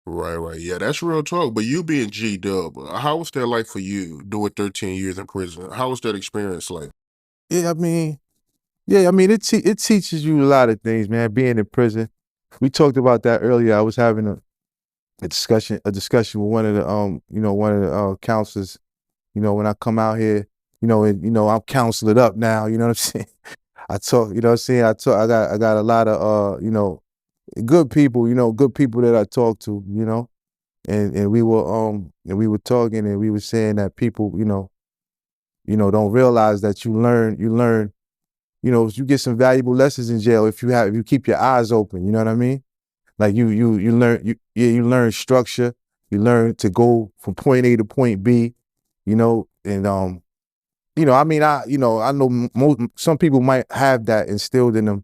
Right, right. Yeah, that's real talk. But you being G.Dep, how was that like for you doing 13 years in prison? How was that experience like? Yeah, I mean, it teaches you a lot of things, man. Being in prison, we talked about that earlier. I was having a discussion with one of the one of the counselors. When I come out here, and I'm counseled up now. You know what I'm saying? I talk, you know what I'm saying? I got a lot of good people, good people that I talk to, and we were talking and we were saying that people, don't realize that you learn, you get some valuable lessons in jail if you keep your eyes open, you know what I mean? Like you learn you learn structure, you learn to go from point A to point B, and I mean I know some people might have that instilled in them,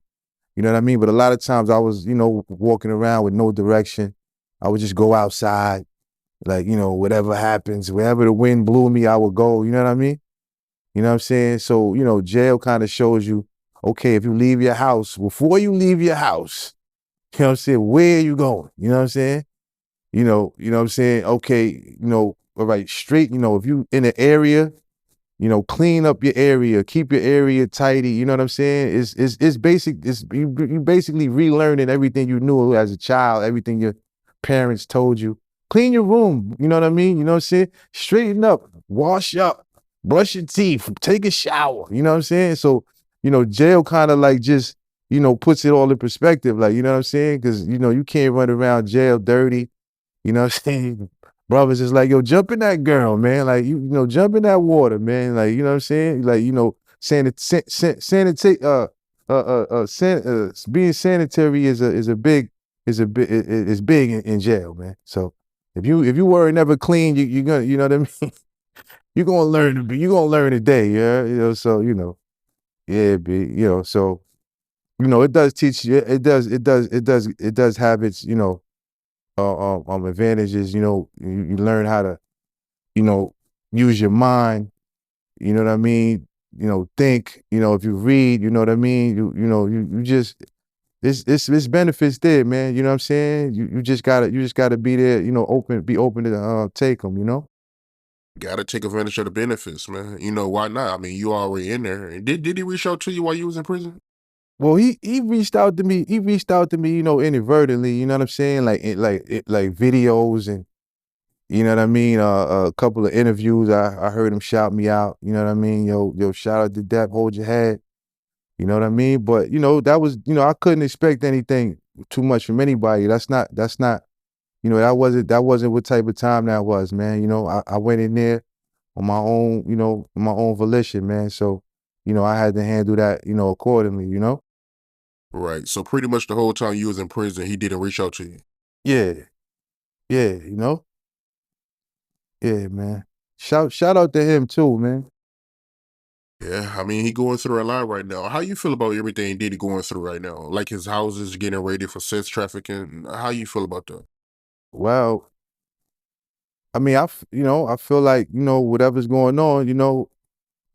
you know what I mean? But a lot of times I was, walking around with no direction. I would just go outside, like, whatever happens, wherever the wind blew me, I would go, you know what I mean? You know what I'm saying? So, jail kind of shows you, okay, if you leave your house, before you leave your house, you know what I'm saying, where are you going? You know what I'm saying? You know what I'm saying? Okay, all right, straight, if you in an area, clean up your area, keep your area tidy. You know what I'm saying? It's basic. You basically relearning everything you knew as a child, everything your parents told you. Clean your room. You know what I mean? You know what I'm saying? Straighten up, wash up, brush your teeth, take a shower. You know what I'm saying? So, jail kind of like just puts it all in perspective. Like, you know what I'm saying? Because you can't run around jail dirty. You know what I'm saying? Brothers is like, yo, jump in that girl, man. Like, jump in that water, man. Like, you know what I'm saying? Like, sanitate, being sanitary is big in jail, man. So if you were never clean, you're gonna, you know what I mean? You're gonna learn today, yeah. So yeah, so it does teach you, it does have its, advantages. You learn how to, you know, use your mind. You know what I mean? Think. If you read, you know what I mean. You just it's benefits there, man. You know what I'm saying? You just gotta be there. Be open to take them. Gotta take advantage of the benefits, man. Why not? I mean, you already in there. And did he reach out to you while you was in prison? Well, he reached out to me. He reached out to me, inadvertently. You know what I'm saying? Like videos and you know what I mean? A couple of interviews, I heard him shout me out. You know what I mean? Yo, shout out to Dep, hold your head. You know what I mean? But that was, I couldn't expect anything too much from anybody. That's not, that wasn't what type of time that was, man. I went in there on my own, my own volition, man. So, I had to handle that, accordingly. Right. So pretty much the whole time you was in prison, he didn't reach out to you. Yeah, yeah, yeah, man. Shout out to him too, man. Yeah, I mean, he going through a lot right now. How you feel about everything Diddy going through right now? Like his houses getting ready for sex trafficking. How you feel about that? Well, I mean, I feel like, whatever's going on,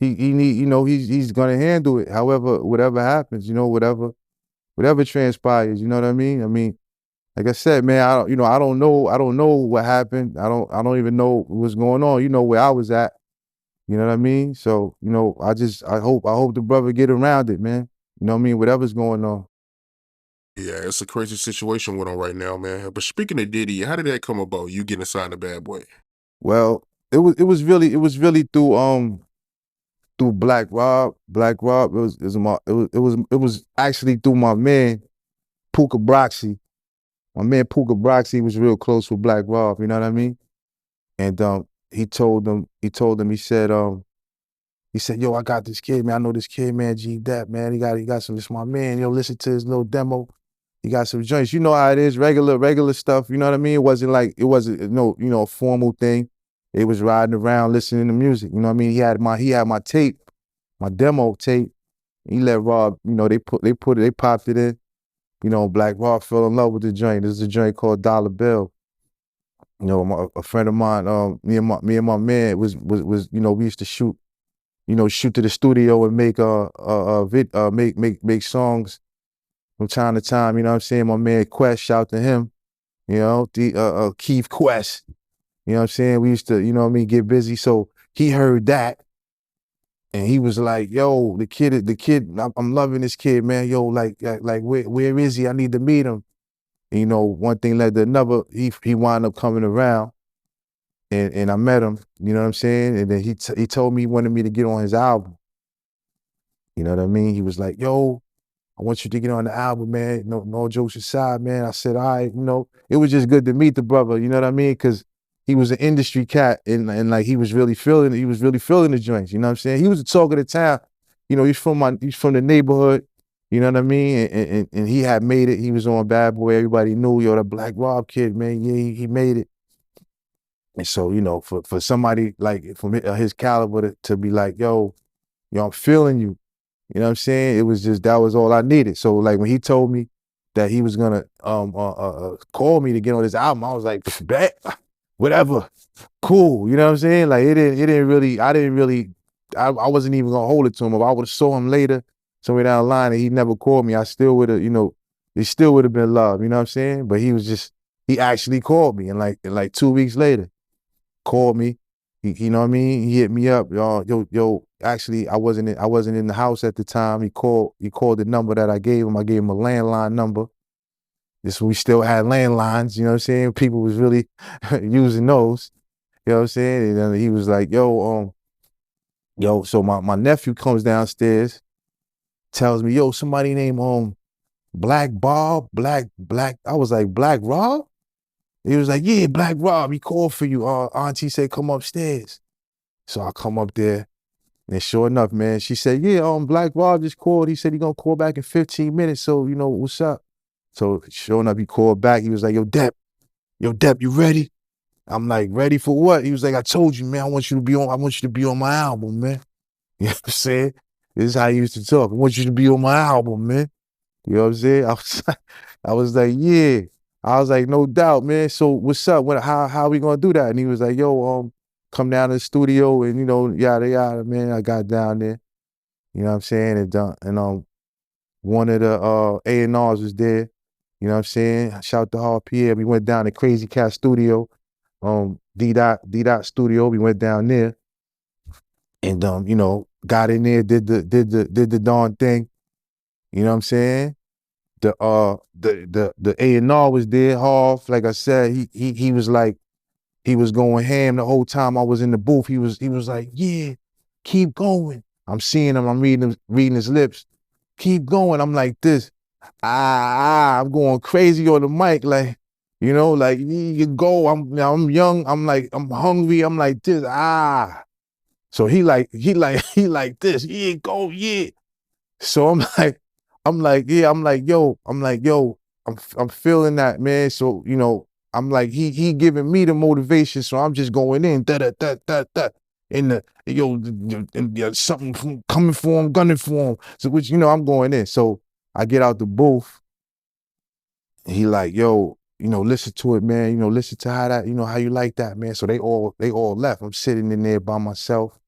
he need, he's gonna handle it. However, whatever happens, whatever transpires, you know what I mean? I mean, like I said, man, I don't know what happened. I don't even know what's going on. You know where I was at. You know what I mean? So, I hope the brother get around it, man. You know what I mean? Whatever's going on. Yeah, it's a crazy situation going on right now, man. But speaking of Diddy, how did that come about? You getting assigned a bad boy? Well, it was really through Black Rob. Black Rob, it was actually through my man Puka Broxy. My man Puka Broxy was real close with Black Rob, you know what I mean? And he said, yo, I got this kid, man. I know this kid, man, G.Dep, man. He got some, this my man, listen to his little demo. He got some joints. You know how it is, regular stuff, you know what I mean? It wasn't no, a formal thing. It was riding around listening to music, you know what I mean? He had my tape, my demo tape. He let Rob, they popped it in. Black Rob fell in love with the joint. This is a joint called Dollar Bill. A friend of mine, me and my man we used to shoot to the studio and make make songs from time to time. You know what I'm saying? My man Quest, shout to him. the Keith Quest. You know what I'm saying? We used to, you know what I mean, get busy. So he heard that and he was like, "Yo, the kid, I'm loving this kid, man. Yo, like where is he? I need to meet him." And, one thing led to another. He wound up coming around, and I met him. You know what I'm saying? And then he told me he wanted me to get on his album. You know what I mean? He was like, "Yo, I want you to get on the album, man. No jokes aside, man." I said, "All right, it was just good to meet the brother." You know what I mean? Because he was an industry cat, and like he was really feeling the joints. You know what I'm saying? He was the talk of the town. He's from the neighborhood. You know what I mean? And he had made it. He was on Bad Boy. Everybody knew, yo, that Black Rob kid, man. Yeah, he made it. And so, for somebody like from his caliber to be like, yo, I'm feeling you. You know what I'm saying? It was just that was all I needed. So like when he told me that he was gonna call me to get on this album, I was like, bet, whatever, cool. You know what I'm saying? Like it didn't really, I didn't really, I wasn't even gonna hold it to him. If I would have saw him later, somewhere down the line, and he never called me, I still would have, it still would have been love. You know what I'm saying? But he actually called me, and like 2 weeks later, called me. You know what I mean? He hit me up, yo. Actually, I wasn't in the house at the time. He called the number that I gave him. I gave him a landline number. This we still had landlines. You know what I'm saying? People was really using those. You know what I'm saying? And then he was like, yo. So my nephew comes downstairs, tells me, yo, somebody named Black Bob, Black. I was like, Black Rob. He was like, yeah, Black Rob. He called for you. Auntie said, come upstairs. So I come up there, and sure enough, man, she said, yeah, Black Rob just called. He said he gonna call back in 15 minutes. So, what's up? So sure enough, he called back. He was like, yo, Dep, you ready? I'm like, ready for what? He was like, I told you, man, I want you to be on my album, man. You know what I'm saying? This is how he used to talk. I want you to be on my album, man. You know what I'm saying? I was like, yeah. I was like, no doubt, man. So what's up? How we gonna do that? And he was like, yo, come down to the studio and yada yada, man. I got down there. You know what I'm saying? And one of the A&Rs was there. You know what I'm saying? Shout to Hall Pierre. We went down to Crazy Cat Studio, D Dot Studio. We went down there and got in there, did the darn thing. You know what I'm saying? The A&R was there, Hoff. Like I said, he was like, he was going ham the whole time I was in the booth. He was like, yeah, keep going. I'm seeing him, I'm reading his lips. Keep going. I'm like this. I'm going crazy on the mic, like, like you go. I'm young. I'm like, I'm hungry. I'm like this. So he like this. Yeah, go, yeah. So I'm like, yeah, I'm like, yo, I'm feeling that, man. So, I'm like, he giving me the motivation, so I'm just going in, da. In the something coming for him, gunning for him. So which, I'm going in. So I get out the booth, and he like, yo, listen to it, man. Listen to how that, how you like that, man. So they all left. I'm sitting in there by myself.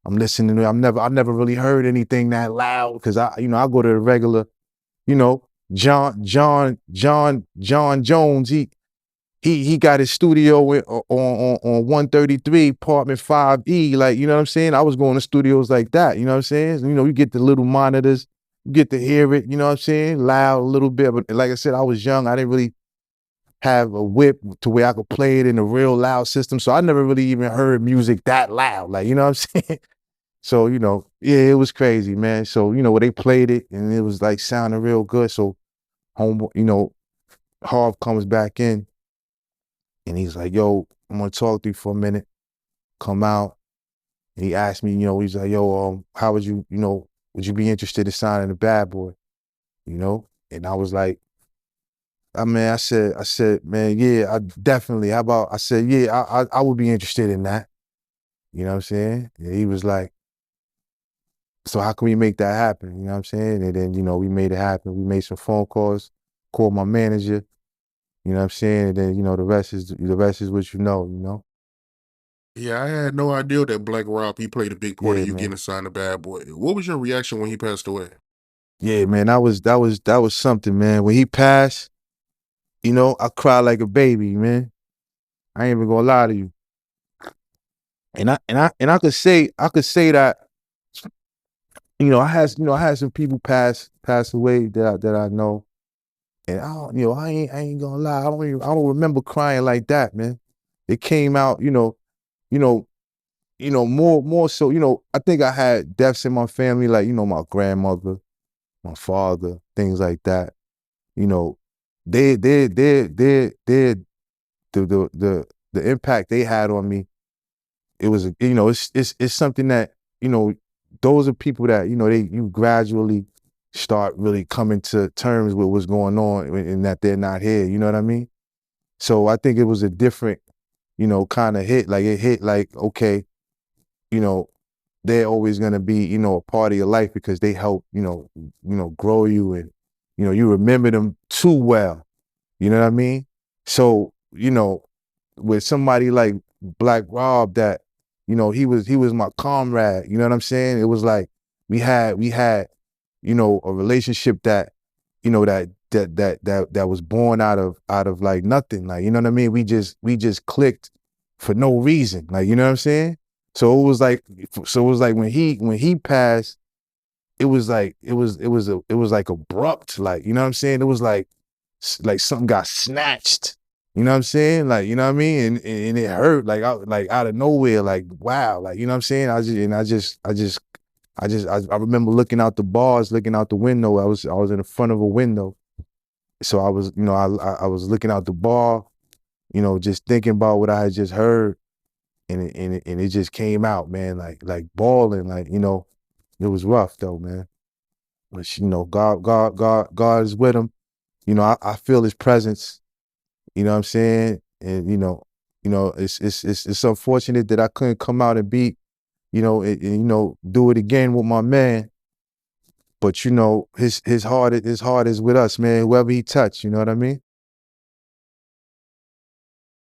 I'm listening to it. I never really heard anything that loud because I go to the regular, you know, John Jones. He got his studio on 133 apartment 5E. Like, you know what I'm saying? I was going to studios like that, you know what I'm saying? You get the little monitors, you get to hear it, you know what I'm saying? Loud a little bit. But like I said, I was young. I didn't really have a whip to where I could play it in a real loud system. So I never really even heard music that loud. Like, you know what I'm saying? So, yeah, it was crazy, man. So, where they played it and it was like sounding real good. So home, Harv comes back in and he's like, yo, I'm gonna talk to you for a minute. Come out. And he asked me, he's like, yo, how would you be interested in signing a Bad Boy? And I was like, I said, man, yeah, I definitely. How about I said, yeah, I would be interested in that. You know what I'm saying? And he was like, so how can we make that happen? You know what I'm saying? And then, we made it happen. We made some phone calls, called my manager, you know what I'm saying? And then, the rest is what you know. Yeah, I had no idea that Black Rob, he played a big part in Yeah, you man. getting signed a Bad Boy. What was your reaction when he passed away? Yeah, man. That was something, man. When he passed, I cried like a baby, man. I ain't even gonna lie to you. And I could say that, I had some people pass away that I know. And I ain't gonna lie, I don't remember crying like that, man. It came out, you know, more so, I think I had deaths in my family, like, my grandmother, my father, things like that. You know, they the impact they had on me. It was, it's something that, you know, those are people that, you gradually start really coming to terms with what's going on, and that they're not here. You know what I mean? So I think it was a different, kind of hit. Like it hit like, okay, you know, they're always gonna be, a part of your life because they help, grow you, and, you remember them too well. You know what I mean? So, with somebody like Black Rob, that, he was my comrade. You know what I'm saying? It was like we had, a relationship that, that was born out of like nothing. Like, you know what I mean? We just clicked for no reason. Like, you know what I'm saying? So it was like when he passed, it was like it was like abrupt. Like, you know what I'm saying? It was like something got snatched. You know what I'm saying? Like, you know what I mean? And it hurt like out of nowhere. Like, wow. Like, you know what I'm saying? I remember looking out the bars, looking out the window. I was in the front of a window. So I was, I was looking out the bar, just thinking about what I had just heard. And it just came out, man, like bawling. Like, it was rough though, man. But, God is with him. I feel his presence. You know what I'm saying? And, it's unfortunate that I couldn't come out and be, do it again with my man. But, his heart is with us, man. Whoever he touched, you know what I mean?